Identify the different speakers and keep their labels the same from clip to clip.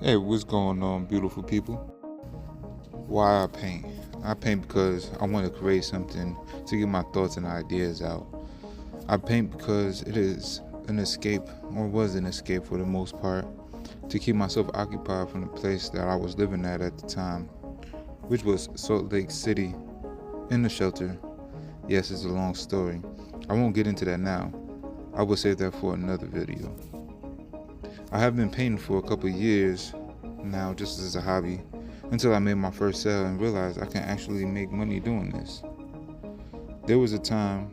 Speaker 1: Hey, what's going on, beautiful people? Why I paint? I paint because I want to create something to get my thoughts and ideas out. I paint because it is an escape, or was an escape for the most part, to keep myself occupied from the place that I was living at the time, which was Salt Lake City, in the shelter. Yes, it's a long story. I won't get into that now. I will save that for another video. I have been painting for a couple of years now, just as a hobby, until I made my first sale and realized I can actually make money doing this. There was a time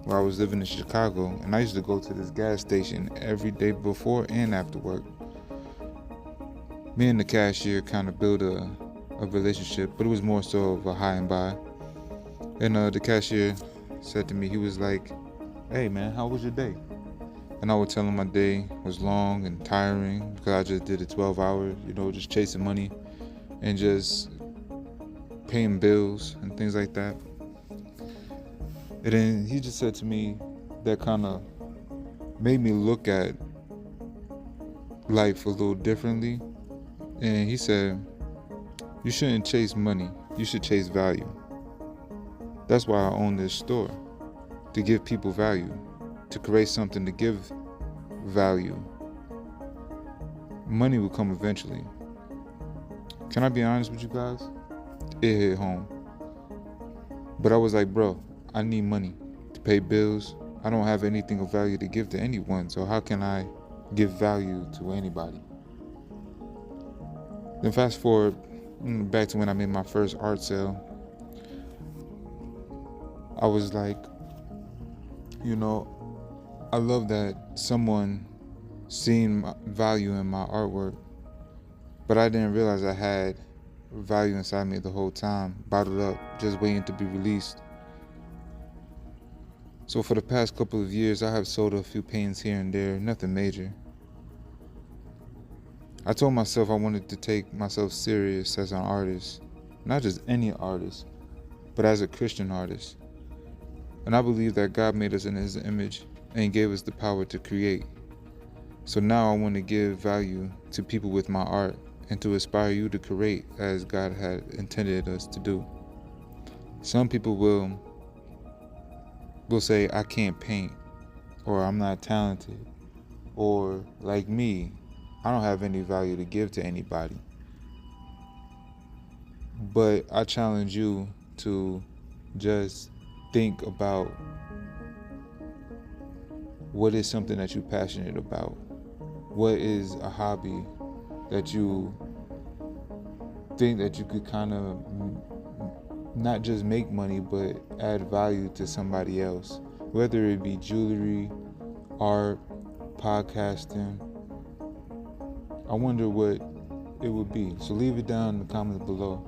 Speaker 1: where I was living in Chicago, and I used to go to this gas station every day before and after work. Me and the cashier kind of built a relationship, but it was more so of a high and by. And the cashier said to me, he was like, "Hey man, how was your day?" And I would tell him my day was long and tiring because I just did it 12 hours, just chasing money and just paying bills and things like that. And then he just said to me that kind of made me look at life a little differently. And he said, "You shouldn't chase money, you should chase value." That's why I own this store, to give people value, to create something to give value. Money will come eventually. Can I be honest with you guys? It hit home. But I was like, bro, I need money to pay bills. I don't have anything of value to give to anyone, so how can I give value to anybody? Then fast forward back to when I made my first art sale. I was like, I love that someone seen value in my artwork, but I didn't realize I had value inside me the whole time, bottled up, just waiting to be released. So for the past couple of years, I have sold a few paintings here and there, nothing major. I told myself I wanted to take myself serious as an artist, not just any artist, but as a Christian artist. And I believe that God made us in His image and gave us the power to create. So now I want to give value to people with my art and to inspire you to create as God had intended us to do. Some people will say, "I can't paint," or "I'm not talented," or like me, "I don't have any value to give to anybody." But I challenge you to just think about what is something that you're passionate about. What is a hobby that you think that you could kind of not just make money, but add value to somebody else? Whether it be jewelry, art, podcasting. I wonder what it would be. So leave it down in the comments below.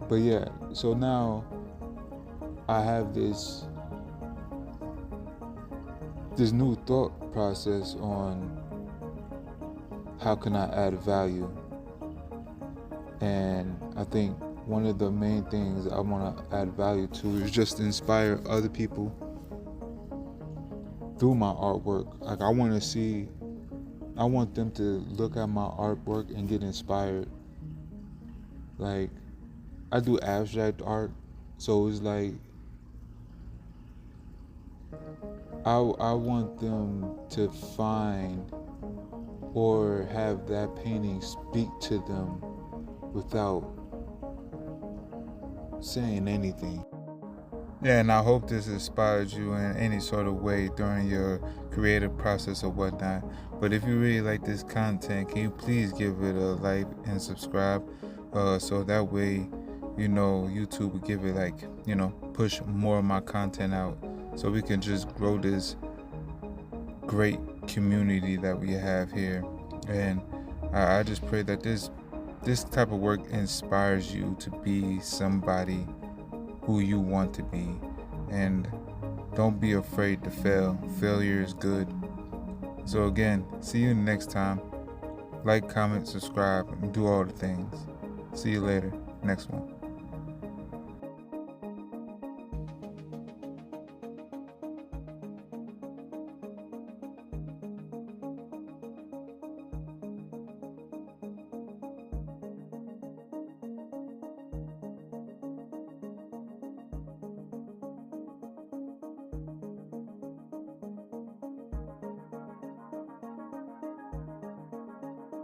Speaker 1: But yeah, so now I have this new thought process on how can I add value. And I think one of the main things I want to add value to is just inspire other people through my artwork. Like I want them to look at my artwork and get inspired. Like I do abstract art, so it's like I want them to find or have that painting speak to them without saying anything. Yeah, and I hope this inspires you in any sort of way during your creative process or whatnot. But if you really like this content, can you please give it a like and subscribe, so that way, YouTube will give it push more of my content out, so we can just grow this great community that we have here. And I just pray that this type of work inspires you to be somebody who you want to be. And don't be afraid to fail. Failure is good. So again, see you next time. Like, comment, subscribe, and do all the things. See you later. Next one.